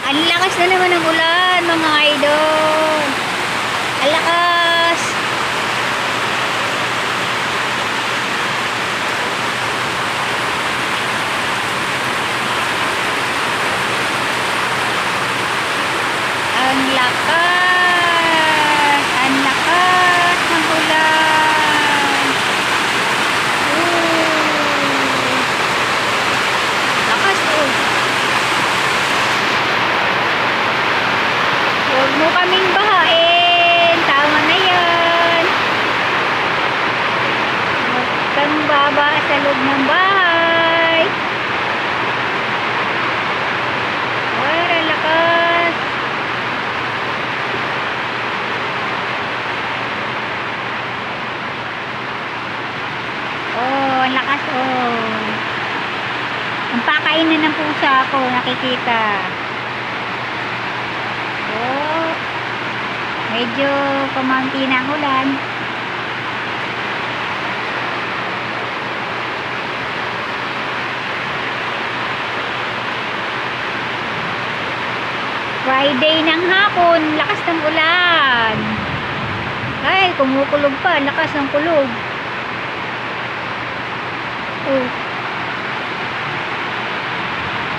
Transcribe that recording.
Ang lakas na naman ng ulan, mga idol. Ang lakas. Ang lakas. Ang lakas ng ulan. Lakas oh. Huwag mo kaming bahain. Tama na yan. Huwag kang baba sa loob ng bahay. Para lakas. Oh, ang lakas oh. Ang pakainan ng pusa ako, nakikita. Oh, medyo kumaunti na ang ulan. Friday ng hapon, lakas ng ulan. Ay, kumukulog pa, lakas ng kulog. Oh.